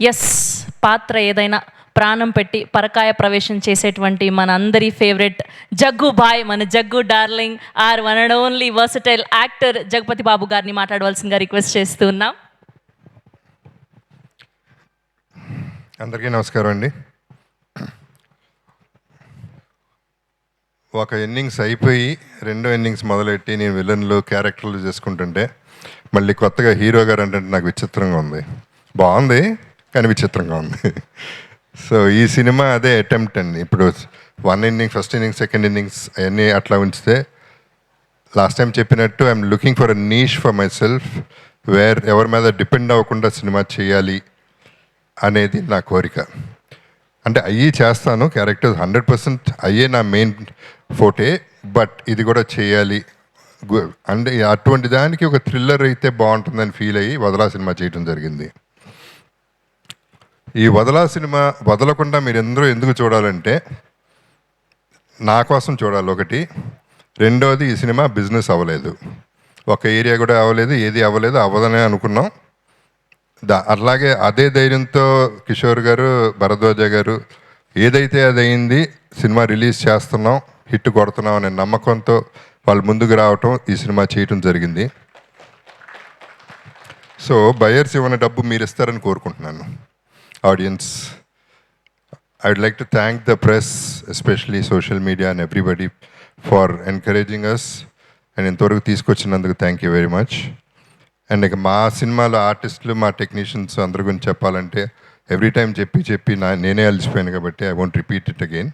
Yes, పాత్ర ఏదైనా ప్రాణం పెట్టి పరకాయ ప్రవేశం చేసేటువంటి మన అందరి ఫేవరెట్ జగ్గు బాయ్, మన Jaggu darling, our one and only versatile actor Jagapathi Babu గారిని మాట్లాడవలసిందిగా రిక్వెస్ట్ చేస్తూ ఉన్నాం. అందరికీ నమస్కారం అండి. ఒక ఇన్నింగ్స్ అయిపోయి రెండో ఇన్నింగ్స్ మొదలెట్టి నేను విలన్లు క్యారెక్టర్లు చేసుకుంటుంటే మళ్ళీ కొత్తగా హీరో గారు అంటే నాకు విచిత్రంగా ఉంది. బాగుంది కానీ విచిత్రంగా ఉంది. సో ఈ సినిమా అదే అటెంప్ట్ అండి. ఇప్పుడు one innings, first innings, second innings అవన్నీ అట్లా ఉంచితే లాస్ట్ టైం చెప్పినట్టు I'm looking for a niche for myself, where ఎవరి మీద డిపెండ్ అవ్వకుండా సినిమా చేయాలి అనేది నా కోరిక. అంటే అయ్యి చేస్తాను, క్యారెక్టర్స్ 100% అయ్యే నా మెయిన్ ఫోటే, బట్ ఇది కూడా చేయాలి అంటే అటువంటి దానికి ఒక థ్రిల్లర్ అయితే బాగుంటుందని ఫీల్ అయ్యి వదలా సినిమా చేయడం జరిగింది. ఈ వదలా సినిమా వదలకుండా మీరు అందరూ ఎందుకు చూడాలంటే నా కోసం చూడాలి ఒకటి. రెండోది, ఈ సినిమా బిజినెస్ అవ్వలేదు, ఒక ఏరియా కూడా అవ్వలేదు, ఏది అవ్వలేదు, అవ్వదనే అనుకున్నాం. అలాగే అదే ధైర్యంతో కిషోర్ గారు, భరద్వాజ గారు ఏదైతే అది అయింది, సినిమా రిలీజ్ చేస్తున్నాం, హిట్ కొడుతున్నాం అనే నమ్మకంతో వాళ్ళు ముందుకు రావటం, ఈ సినిమా చేయటం జరిగింది. సో బయర్స్ ఇవ్వని డబ్బు మీరు ఇస్తారని కోరుకుంటున్నాను. Audience, I would like to thank the press, especially social media and everybody for encouraging us and ఇంతవరకు తీసుకొచ్చినందుకు thank you very much. And ఇక మా సినిమాలో ఆర్టిస్టులు, మా టెక్నీషియన్స్ అందరి గురించి చెప్పాలంటే ఎవ్రీ టైం చెప్పి నేనే అలసిపోయాను కాబట్టి I won't repeat it again.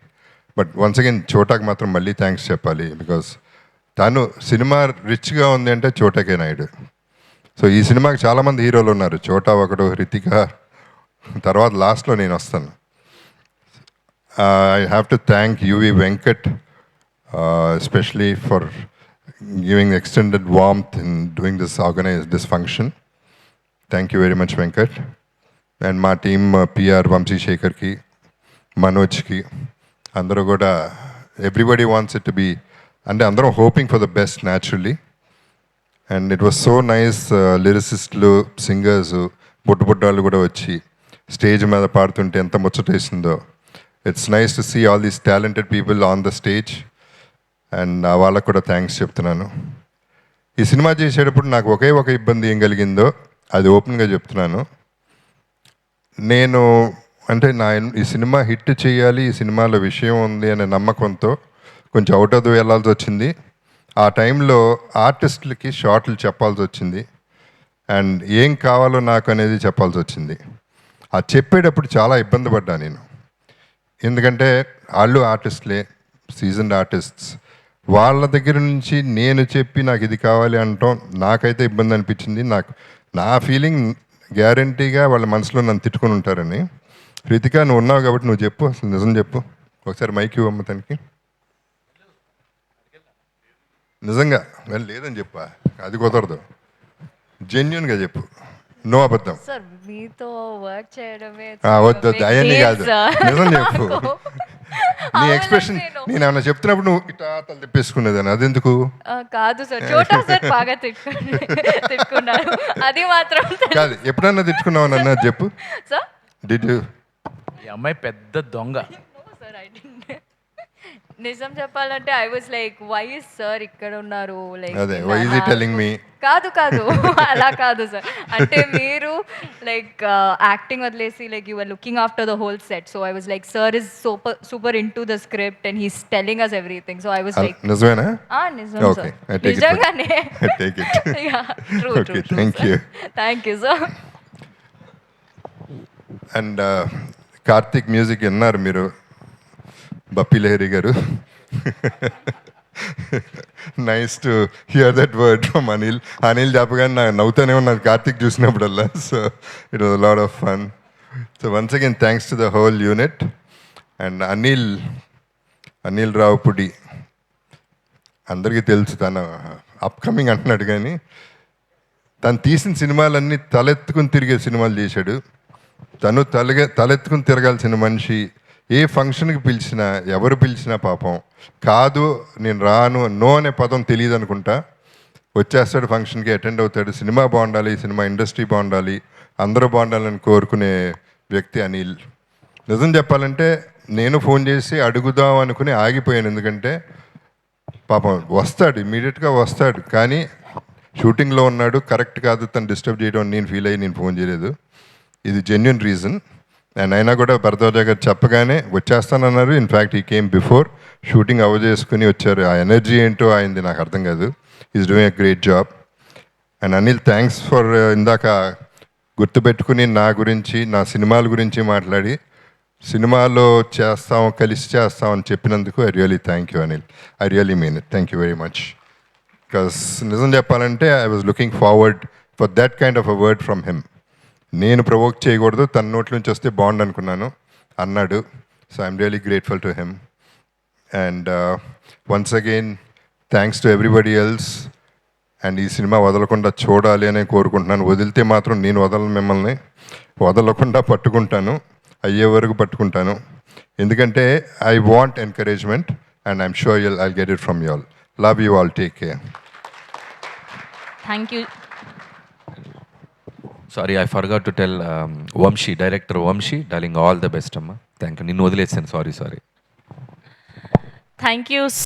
But once again చోటాకి మాత్రం మళ్ళీ థ్యాంక్స్ చెప్పాలి, బికాస్ తను సినిమా రిచ్గా ఉంది అంటే చోటాకే నాయుడు. సో ఈ సినిమాకి చాలామంది హీరోలు ఉన్నారు, చోటా ఒకడు, హృతిక, తర్వాత లాస్ట్లో నేను వస్తాను. I have to thank UV Venkat, especially for giving extended warmth in doing this function. Thank you very much, Venkat. And my team, PR, Vamsi Shekhar ki, Manoj ki, andro kuda, everybody wants it to be, and andro hoping for the best naturally. And it was so nice, lyricistlu, singers, buttu kuda vachi stage మీద పాడుతుంటే ఎంత ముచ్చటేసిందో. It's nice to see all these talented people on the stage, and వాళ్ళకు కూడా thanks చెప్తున్నాను. ఈ cinema చేసేటప్పుడు నాకు ఒకే ఒక ఇబ్బంది ఏం కలిగిందో అది ఓపెన్గా చెప్తున్నాను. నేను అంటే ఈ సినిమా హిట్ చేయాలి, ఈ సినిమాలో విషయం ఉంది అనే నమ్మకంతో కొంచెం అవుట్ ఆఫ్ ద వే వెళ్ళాల్సి వచ్చింది. ఆ టైంలో ఆర్టిస్టులకి షార్ట్లు చెప్పాల్సి వచ్చింది, అండ్ ఏం కావాలో నాకు అనేది చెప్పాల్సి వచ్చింది. ఆ చెప్పేటప్పుడు చాలా ఇబ్బంది పడ్డా నేను, ఎందుకంటే వాళ్ళు ఆర్టిస్ట్లే, సీజన్డ్ ఆర్టిస్ట్స్, వాళ్ళ దగ్గర నుంచి నేను చెప్పి నాకు ఇది కావాలి అనటం నాకైతే ఇబ్బంది అనిపించింది. నా ఫీలింగ్ గ్యారంటీగా వాళ్ళ మనసులో నన్ను తిట్టుకొని ఉంటారని. హృతిక, నువ్వు ఉన్నావు కాబట్టి నువ్వు చెప్పు, అసలు నిజం చెప్పు. ఒకసారి మైక్ ఇవ్వమ్మ తనకి. నిజంగా లేదని చెప్పా, అది కుదరదు, జెన్యున్గా చెప్పు, నో అబద్ధం. సార్ మీతో వర్క్ చేయడమే వద్దు, అవన్నీ కాదు, నిజం చెప్పు. నీ ఎక్స్ప్రెషన్ నేను ఏమన్నా చెప్తున్నప్పుడు నువ్వు ఇట్లా తల తిప్పేసుకునేదాన్ని, అదెందుకు? కాదు సార్, చోటా సార్ బాగా తిట్టుకున్నారు, అది మాత్రం కాదు. ఎప్పుడన్నా తిట్టుకున్నావు నన్ను, అది చెప్పు. Sir did you? ఈ అమ్మాయి పెద్ద దొంగ. నిజం చెప్పాలంటే I was like, why is sir ఇక్కడ ఉన్నారు, లైక్ అదే why is he telling me. కాదు అలా కాదు సార్, అంటే మీరు లైక్ యాక్టింగ్ వదిలేసి like you are looking after the whole set. So I was like, sir is super into the script and he's telling us everything. So I was like, నిజమేనా? నిజం sir, నిజంగానే. True. Thank you sir. And Karthik music విన్నారు మీరు, బప్పి లహరి గారు. Nice to hear that word from Anil చెప్పగానే నాకు నవ్వుతూనే ఉన్నాను కార్తిక్ చూసినప్పుడల్లా. So it was a lot of fun. So once again thanks to the whole unit. And Anil Ravipudi అందరికీ తెలుసు, తను అప్కమింగ్ అంటున్నాడు, కానీ తను తీసిన సినిమాలన్నీ తలెత్తుకుని తిరిగే సినిమాలు చేశాడు. తను తలెత్తుకుని తిరగాల్సిన మనిషి. ఏ ఫంక్షన్కి పిలిచినా, ఎవరు పిలిచినా పాపం కాదు నేను రాను, నో అనే పదం తెలియదు అనుకుంటా, వచ్చేస్తాడు, ఫంక్షన్కి అటెండ్ అవుతాడు. సినిమా బాగుండాలి, సినిమా ఇండస్ట్రీ బాగుండాలి, అందరూ బాగుండాలని కోరుకునే వ్యక్తి అనిల్. నిజం చెప్పాలంటే నేను ఫోన్ చేసి అడుగుదాం అనుకుని ఆగిపోయాను, ఎందుకంటే పాపం వస్తాడు, ఇమీడియట్గా వస్తాడు, కానీ షూటింగ్లో ఉన్నాడు, కరెక్ట్ కాదు తను డిస్టర్బ్ చేయడం అని నేను ఫీల్ అయ్యి నేను ఫోన్ చేయలేదు. ఇది జెన్యున్ రీజన్. అండ్ అయినా కూడా భరద్వాజ గారు చెప్పగానే వచ్చేస్తానన్నారు. ఇన్ఫ్యాక్ట్ ఈ కేమ్ బిఫోర్, షూటింగ్ చేసుకుని వచ్చారు. ఆ ఎనర్జీ ఏంటో ఆయనది నాకు అర్థం కాదు. Is doing a great job. And Anil, thanks for ఇందాక గుర్తుపెట్టుకుని నా గురించి, నా సినిమాల గురించి మాట్లాడి సినిమాలో చేస్తాం, కలిసి చేస్తాం అని చెప్పినందుకు I really thank you Anil. I really mean it. Thank you very much. Because నిజం చెప్పాలంటే I was looking forward for that kind of a word from him. నేను ప్రవోక్ చేయకూడదు, తన నోట్ల నుంచి వస్తే బాగుండు అనుకున్నాను, అన్నాడు. So I'm really grateful to him. And once again thanks to everybody else. And ఈ సినిమా వదలకుండా చూడాలి అనే కోరుకుంటున్నాను. వదిలితే మాత్రం నేను వదలను, మిమ్మల్ని వదలకుండా పట్టుకుంటాను, అయ్యే వరకు పట్టుకుంటాను. ఎందుకంటే I want encouragement and I'm sure I'll get it from you all. Love you all. Take care. Thank you. Sorry, I forgot to tell Vamshi, director Vamshi, darling all the best అమ్మా. Thank you. నిన్ను వదిలేసాను, sorry. Thank you